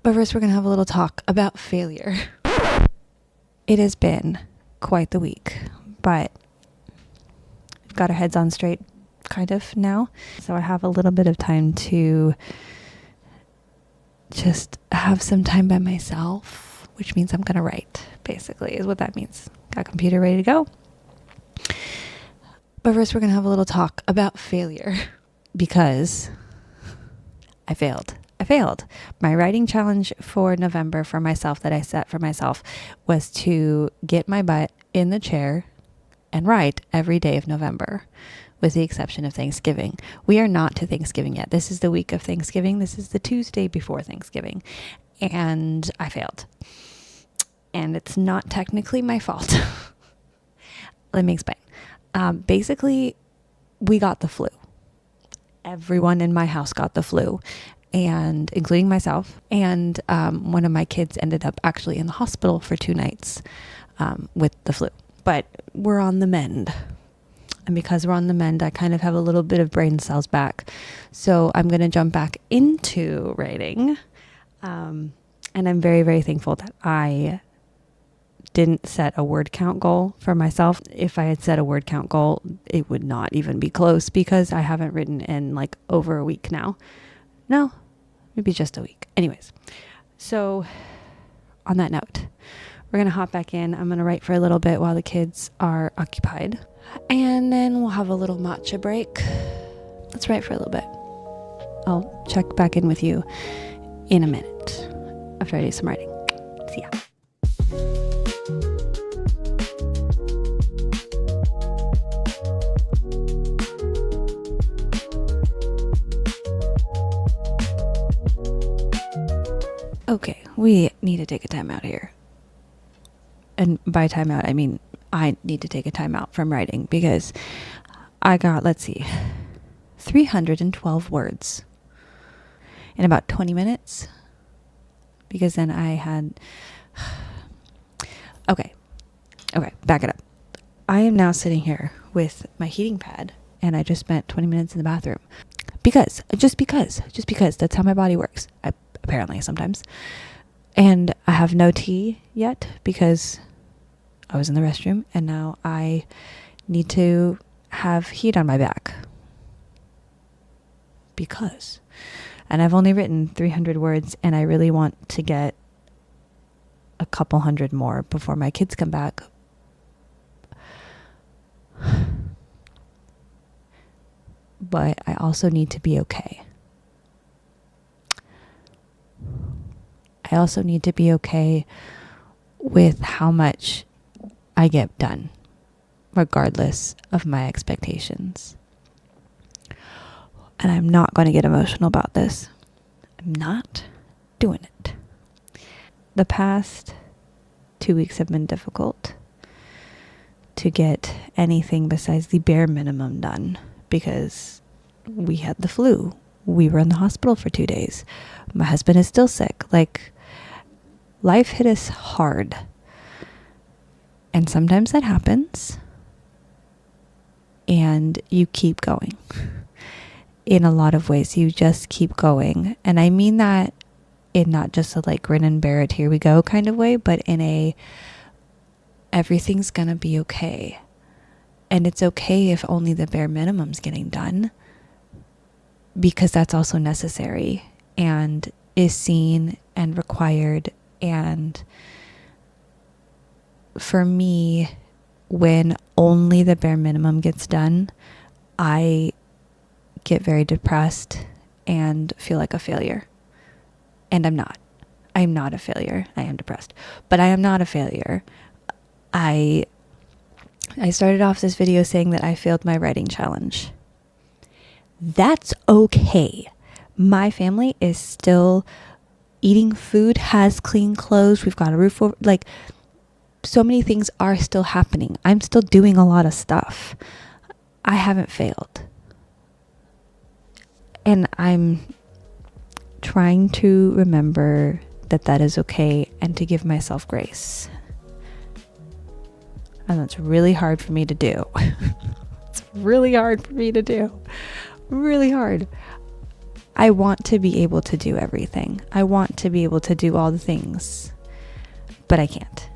But first, we're going to have a little talk about failure. It has been quite the week, but we've got our heads on straight kind of now. So I have a little bit of time to just have some time by myself, which means I'm going to write, basically, is what that means. Got a computer ready to go. But first, we're going to have a little talk about failure because I failed. My writing challenge for November for myself that I set for myself was to get my butt in the chair and write every day of November, with the exception of Thanksgiving. We are not to Thanksgiving yet. This is the week of Thanksgiving. This is the Tuesday before Thanksgiving. And I failed. And it's not technically my fault. Let me explain. Basically, we got the flu. Everyone in my house got the flu, and including myself. And one of my kids ended up actually in the hospital for 2 nights with the flu. But we're on the mend. And because we're on the mend, I kind of have a little bit of brain cells back. So I'm going to jump back into writing. And I'm very, very thankful that I didn't set a word count goal for myself. If I had set a word count goal, it would not even be close because I haven't written in like over a week now. No, maybe just a week. Anyways, so on that note, we're going to hop back in. I'm going to write for a little bit while the kids are occupied. And then we'll have a little matcha break. Let's write for a little bit. I'll check back in with you in a minute after I do some writing. See ya. Okay, we need to take a time out here. And by time out, I mean I need to take a time out from writing because I got, 312 words in about 20 minutes. Because then I had... Okay, back it up. I am now sitting here with my heating pad and I just spent 20 minutes in the bathroom. Just because that's how my body works. Apparently sometimes. And I have no tea yet because I was in the restroom and now I need to have heat on my back. And I've only written 300 words and I really want to get a couple hundred more before my kids come back. But I also need to be okay. I also need to be okay with how much I get done, regardless of my expectations. And I'm not going to get emotional about this. I'm not doing it. The past 2 weeks have been difficult to get anything besides the bare minimum done because we had the flu. We were in the hospital for 2 days. My husband is still sick. Life hit us hard. And sometimes that happens. And you keep going. In a lot of ways, you just keep going. And I mean that in not just a grin and bear it, here we go kind of way, but in a everything's gonna be okay. And it's okay if only the bare minimum's getting done. Because that's also necessary and is seen and required. And for me, when only the bare minimum gets done, I get very depressed and feel like a failure. And I'm not. I'm not a failure. I am depressed. But I am not a failure. I started off this video saying that I failed my writing challenge. That's okay. My family is still eating food, has clean clothes. We've got a roof over. So many things are still happening. I'm still doing a lot of stuff. I haven't failed. And I'm trying to remember that that is okay and to give myself grace. And that's really hard for me to do. It's really hard for me to do. Really hard. I want to be able to do everything. I want to be able to do all the things, but I can't.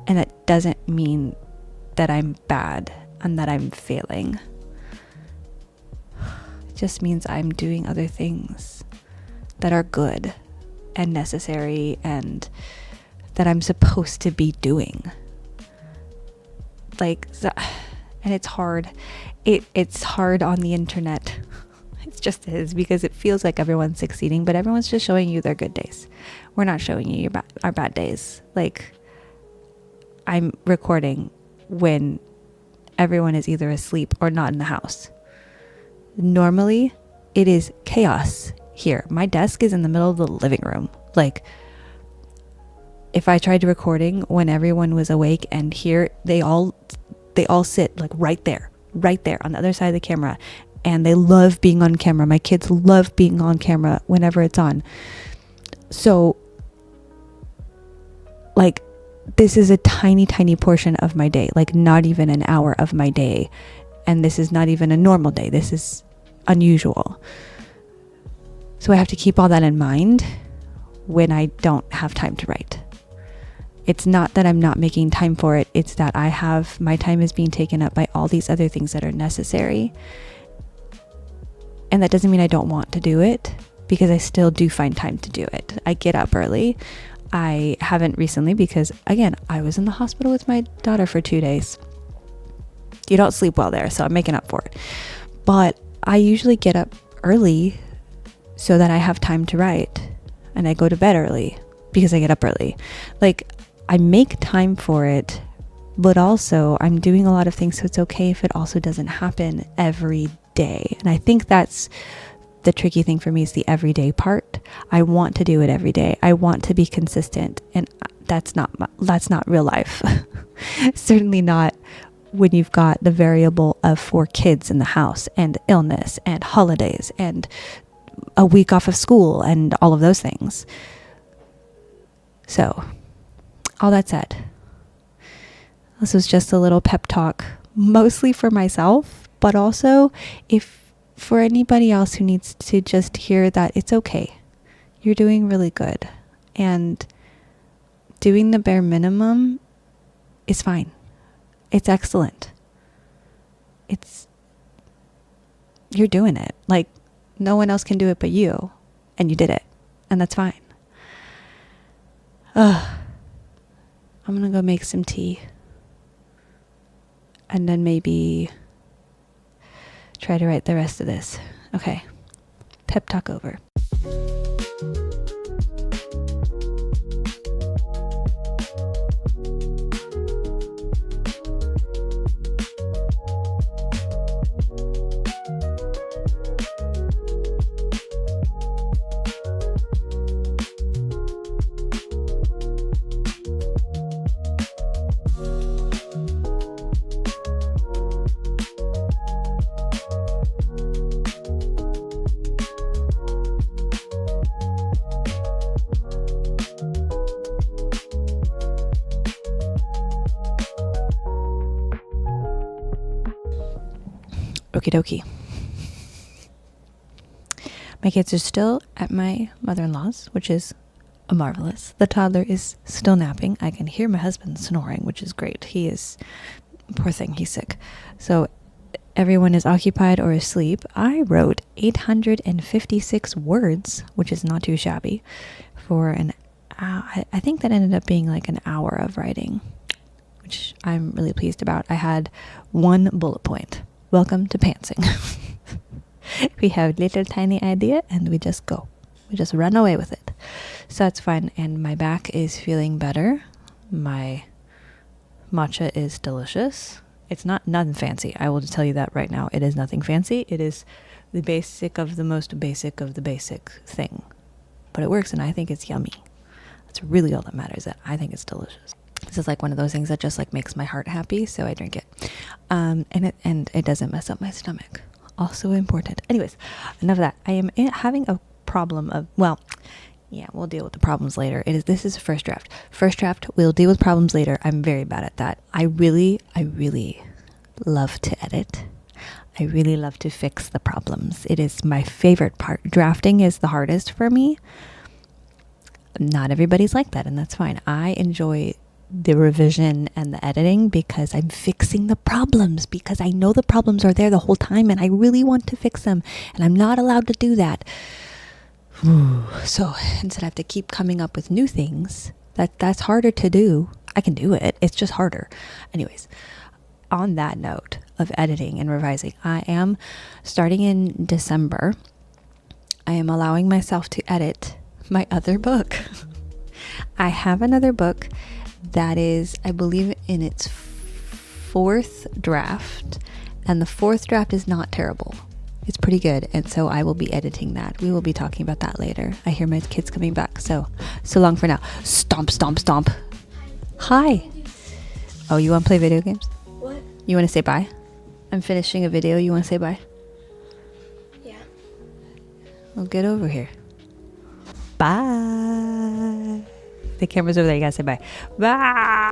And that doesn't mean that I'm bad and that I'm failing. It just means I'm doing other things that are good and necessary and that I'm supposed to be doing. Like, and it's hard. It's hard on the internet. It just is, because it feels like everyone's succeeding, but everyone's just showing you their good days. We're not showing you our bad days. Like, I'm recording when everyone is either asleep or not in the house. Normally, it is chaos here. My desk is in the middle of the living room. Like, if I tried recording when everyone was awake, and here they all sit like right there on the other side of the camera, and they love being on camera. My kids love being on camera whenever it's on. So, like, this is a tiny portion of my day, like not even an hour of my day. And this is not even a normal day. This is unusual. So I have to keep all that in mind when I don't have time to write. It's not that I'm not making time for it. It's that my time is being taken up by all these other things that are necessary. And that doesn't mean I don't want to do it, because I still do find time to do it. I get up early. I haven't recently because, again, I was in the hospital with my daughter for 2 days. You don't sleep well there, so I'm making up for it. But I usually get up early so that I have time to write. And I go to bed early because I get up early. Like, I make time for it, but also I'm doing a lot of things, so it's okay if it also doesn't happen every day. And I think that's the tricky thing for me, is the everyday part. I want to do it every day. I want to be consistent, and that's not real life. Certainly not when you've got the variable of 4 kids in the house, and illness, and holidays, and a week off of school, and all of those things. So, all that said, this was just a little pep talk, mostly for myself, but also for anybody else who needs to just hear that it's okay. You're doing really good. And doing the bare minimum is fine. It's excellent. You're doing it. Like, no one else can do it but you. And you did it. And that's fine. I'm going to go make some tea. And then maybe try to write the rest of this. Okay. Pep talk over. Okie dokie. My kids are still at my mother-in-law's, which is marvelous. The toddler is still napping. I can hear my husband snoring, which is great. Poor thing, he's sick. So everyone is occupied or asleep. I wrote 856 words, which is not too shabby, for an hour. I think that ended up being like an hour of writing, which I'm really pleased about. I had one bullet point. Welcome to pantsing. We have little tiny idea and we just go. We just run away with it. So that's fun. And my back is feeling better. My matcha is delicious. It's nothing fancy. I will just tell you that right now. It is nothing fancy. It is the basic of the most basic of the basic thing. But it works and I think it's yummy. That's really all that matters. That I think it's delicious. This is like one of those things that just like makes my heart happy, so I drink it. And it doesn't mess up my stomach. Also important. Anyways, enough of that. I am having a problem of, well, yeah, we'll deal with the problems later. This is first draft. First draft, we'll deal with problems later. I'm very bad at that. I really love to edit. I really love to fix the problems. It is my favorite part. Drafting is the hardest for me. Not everybody's like that, and that's fine. I enjoy the revision and the editing because I'm fixing the problems, because I know the problems are there the whole time and I really want to fix them, and I'm not allowed to do that. So instead I have to keep coming up with new things, that's harder to do. I can do it, it's just harder. Anyways, on that note of editing and revising, I am starting in December. I am allowing myself to edit my other book. I have another book that is, I believe, in its 4th draft, and the 4th draft is not terrible. It's pretty good, and so I will be editing that. We will be talking about that later. I hear my kids coming back, so long for now. Stomp, stomp, stomp. Hi. Oh, you want to play video games? What? You want to say bye? I'm finishing a video. You want to say bye? Yeah. Well, get over here. Bye. The camera's over there. You gotta say bye. Bye.